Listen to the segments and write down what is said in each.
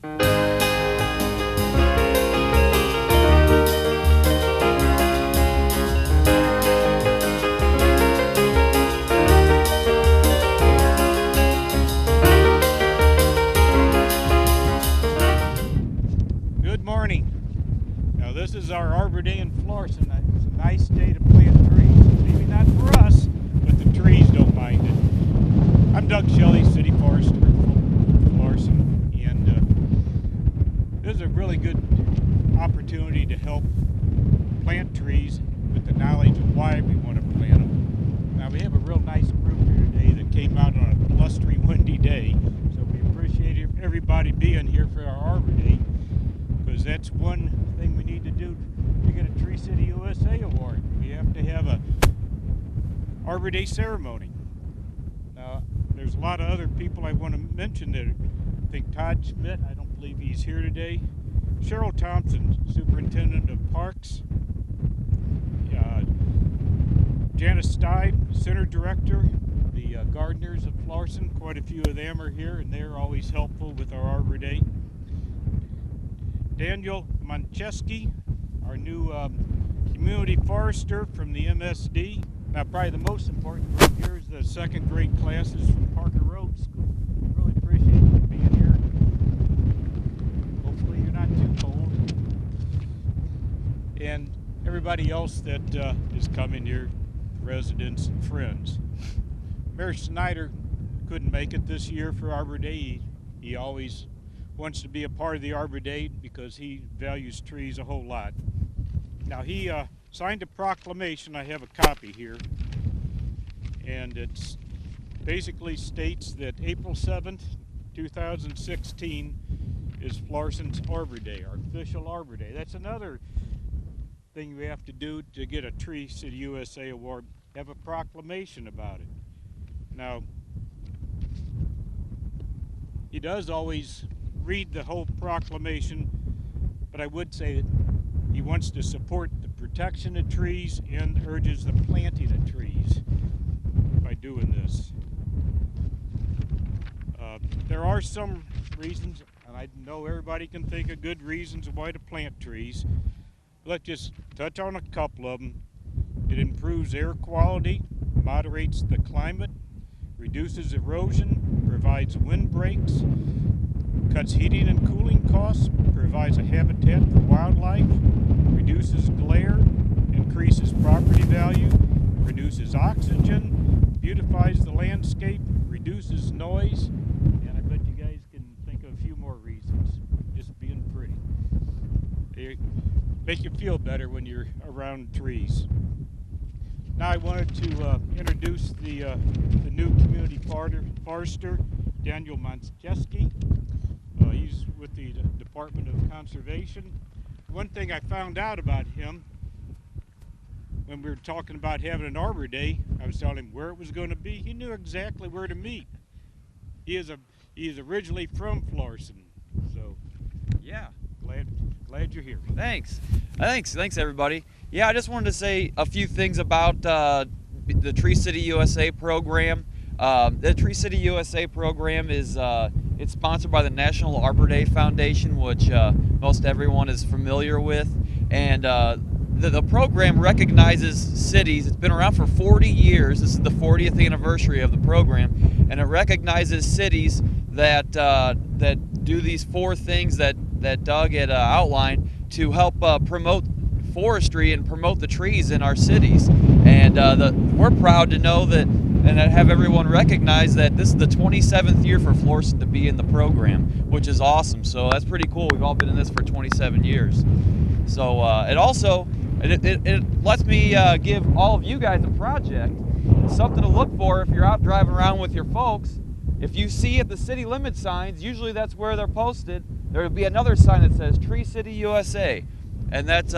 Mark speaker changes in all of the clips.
Speaker 1: Good morning. Now this is our Arbor Day in Florissant. It's a nice day to plant trees. Maybe not for us, but the trees don't mind it. I'm Doug Shelley, City Forester of Florissant, and this is a really good opportunity to help plant trees with the knowledge of why we want to plant them. Now we have a real nice group here today that came out on a blustery, windy day, so we appreciate everybody being here for our Arbor Day. Because that's one thing we need to do to get a Tree City USA award. We have to have a Arbor Day ceremony. Now, there's a lot of other people I want to mention there. I think Todd Schmidt, I don't believe he's here today. Cheryl Thompson, Superintendent of Parks. Janice Steib, Center Director. The gardeners of Florissant, quite a few of them are here, and they're always helpful with our Arbor Day. Daniel Mancheski, our new community forester from the MSD. Now, probably the most important group here is the second grade classes from Parker Road School. Really appreciate you being here. Hopefully you're not too cold. And everybody else that is coming here, residents and friends. Mayor Snyder couldn't make it this year for Arbor Day. He always wants to be a part of the Arbor Day because he values trees a whole lot. Now he signed a proclamation. I have a copy here, and it basically states that April 7th, 2016 is Florissant's Arbor Day, our official Arbor Day. That's another thing we have to do to get a Tree City USA award, have a proclamation about it. Now, he does always read the whole proclamation, but I would say that he wants to support the protection of trees and urges the planting of trees by doing this. There are some reasons, and I know everybody can think of good reasons why to plant trees. Let's just touch on a couple of them. It improves air quality, moderates the climate, reduces erosion, provides windbreaks, cuts heating and cooling costs, provides a habitat for wildlife, reduces glare, increases property value, reduces oxygen, beautifies the landscape, reduces noise, and I bet you guys can think of a few more reasons. Just being pretty. They make you feel better when you're around trees. Now I wanted to introduce the new community forester, Daniel Mancheski. He's with the Department of Conservation. One thing I found out about him when we were talking about having an Arbor Day, I was telling him where it was going to be. He knew exactly where to meet. He is originally from Florissant, so yeah, glad you're here.
Speaker 2: Thanks everybody. Yeah, I just wanted to say a few things about the Tree City USA program. The Tree City USA program is it's sponsored by the National Arbor Day Foundation, which most everyone is familiar with, and the program recognizes cities. It's been around for 40 years. This is the 40th anniversary of the program, and it recognizes cities that that do these four things that Doug had outlined to help promote forestry and promote the trees in our cities. And we're proud to know that and have everyone recognize that this is the 27th year for Florissant to be in the program, which is awesome. So that's pretty cool. We've all been in this for 27 years. So it also lets me give all of you guys a project, something to look for if you're out driving around with your folks. If you see at the city limit signs, usually that's where they're posted, there will be another sign that says Tree City USA, and that's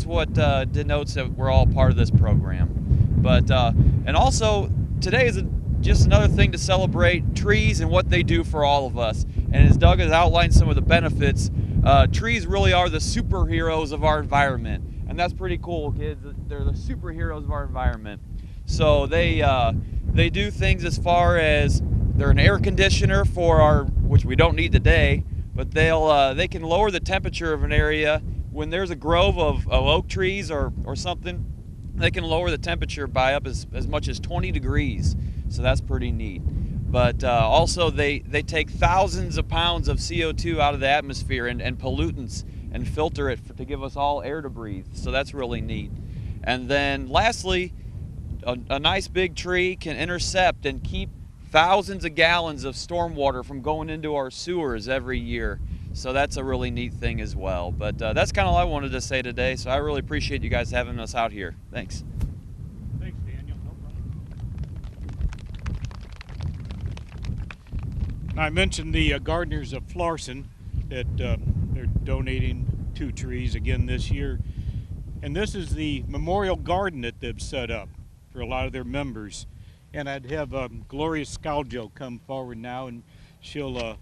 Speaker 2: what denotes that we're all part of this program. But and also today is just another thing to celebrate trees and what they do for all of us. And as Doug has outlined some of the benefits, trees really are the superheroes of our environment, and that's pretty cool, kids. They're the superheroes of our environment. So they do things as far as they're an air conditioner for our, which we don't need today, but they can lower the temperature of an area when there's a grove of oak trees or something. They can lower the temperature by up as much as 20 degrees, so that's pretty neat. But also they take thousands of pounds of CO2 out of the atmosphere and pollutants and filter it to give us all air to breathe, so that's really neat. And then lastly, a nice big tree can intercept and keep thousands of gallons of stormwater from going into our sewers every year. So that's a really neat thing as well. But that's kind of all I wanted to say today. So I really appreciate you guys having us out here. Thanks.
Speaker 1: Thanks, Daniel. No problem. I mentioned the gardeners of Florissant that they're donating 2 trees again this year. And this is the memorial garden that they've set up for a lot of their members. And I'd have Gloria Scaljo come forward now, and she'll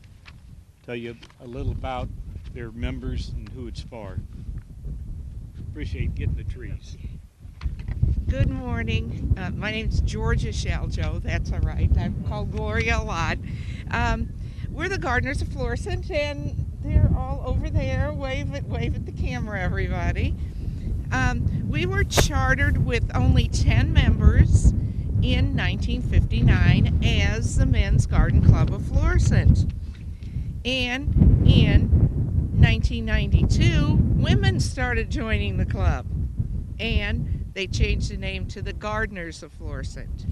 Speaker 1: tell you a little about their members and who it's for. Appreciate getting the trees.
Speaker 3: Good morning. My name's Georgia Scaljo. That's all right. I'm called Gloria a lot. We're the gardeners of Florissant, and they're all over there. Wave at the camera, everybody. We were chartered with only 10 members in 1959 as the Men's Garden Club of Florissant. And in 1992, women started joining the club, and they changed the name to the Gardeners of Florissant.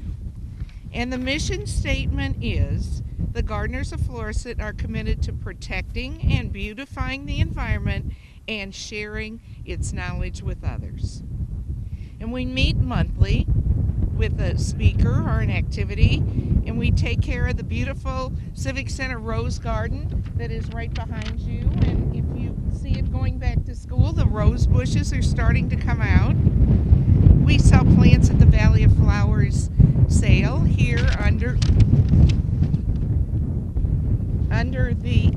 Speaker 3: And the mission statement is, the Gardeners of Florissant are committed to protecting and beautifying the environment and sharing its knowledge with others. And we meet monthly with a speaker or an activity, and we take care of the beautiful Civic Center rose garden that is right behind you. And if you see it going back to school, the rose bushes are starting to come out. We sell plants at the Valley of Flowers sale here under the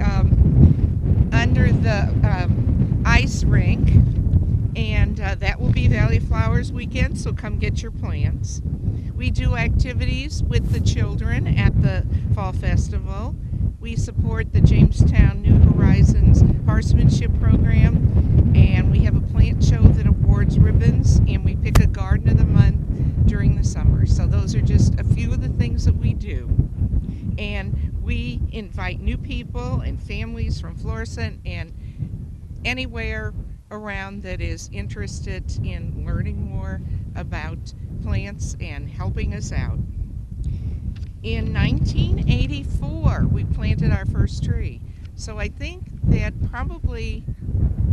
Speaker 3: ice rink, and that will be Valley of Flowers weekend, so come get your plants. We do activities with the children at the Fall Festival. We support the Jamestown New Horizons Horsemanship Program, and we have a plant show that awards ribbons, and we pick a garden of the month during the summer. So those are just a few of the things that we do. And we invite new people and families from Florissant and anywhere around that is interested in learning more about plants and helping us out. In 1984, we planted our first tree. So I think that probably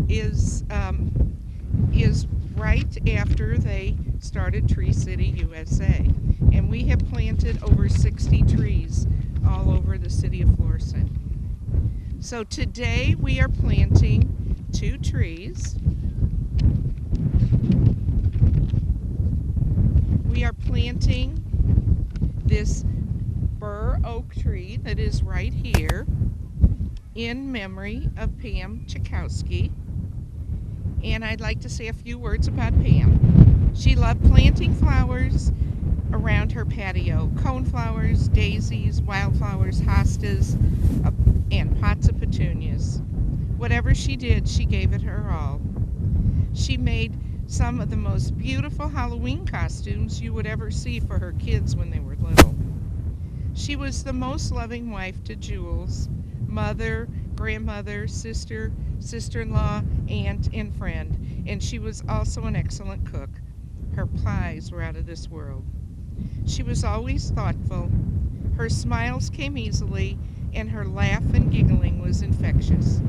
Speaker 3: is right after they started Tree City USA. And we have planted over 60 trees all over the city of Florissant. So today we are planting 2 trees. We are planting this bur oak tree that is right here in memory of Pam Chakowski. And I'd like to say a few words about Pam. She loved planting flowers around her patio, coneflowers, daisies, wildflowers, hostas, and pots of petunias. Whatever she did, she gave it her all. She made some of the most beautiful Halloween costumes you would ever see for her kids when they were little. She was the most loving wife to Jules, mother, grandmother, sister, sister-in-law, aunt, and friend, and she was also an excellent cook. Her pies were out of this world. She was always thoughtful. Her smiles came easily, and her laugh and giggling was infectious.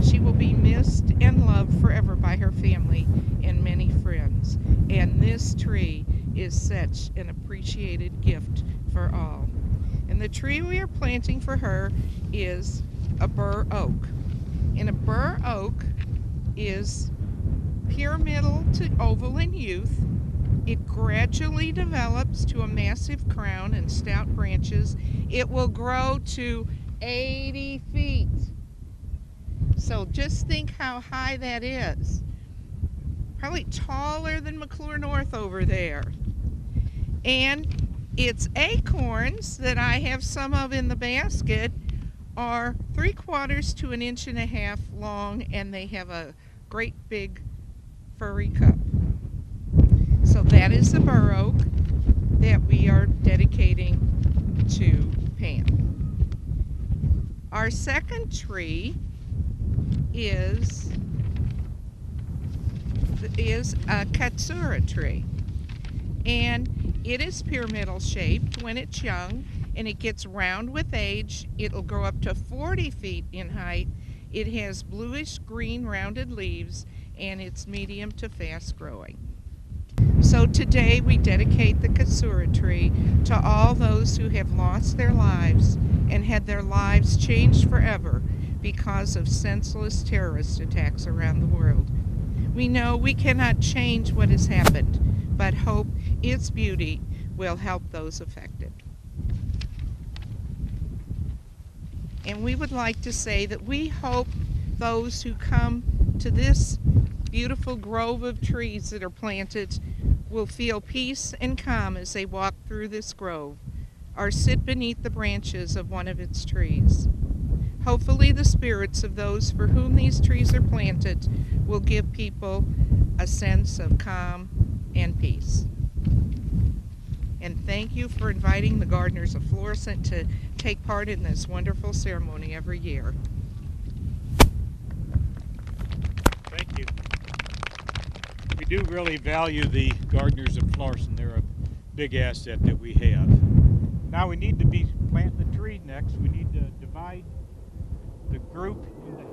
Speaker 3: She will be missed and loved forever by her family and many friends, and this tree is such an appreciated gift for all. And the tree we are planting for her is a bur oak. And a bur oak is pyramidal to oval in youth. It gradually develops to a massive crown and stout branches. It will grow to 80 feet. So just think how high that is. Probably taller than McClure North over there. And its acorns that I have some of in the basket are 3/4 to 1.5 inches long, and they have a great big furry cup. So that is the bur oak that we are dedicating to Pam. Our second tree is a katsura tree, and it is pyramidal shaped when it's young, and it gets round with age. It'll grow up to 40 feet in height. It has bluish green rounded leaves, and it's medium to fast growing. So today we dedicate the katsura tree to all those who have lost their lives and had their lives changed forever because of senseless terrorist attacks around the world. We know we cannot change what has happened, but hope its beauty will help those affected. And we would like to say that we hope those who come to this beautiful grove of trees that are planted will feel peace and calm as they walk through this grove or sit beneath the branches of one of its trees. Hopefully the spirits of those for whom these trees are planted will give people a sense of calm and peace. And thank you for inviting the gardeners of Florissant to take part in this wonderful ceremony every year.
Speaker 1: Thank you. We do really value the gardeners of Florissant. They're a big asset that we have. Now we need to be planting the tree next. We need to divide the group into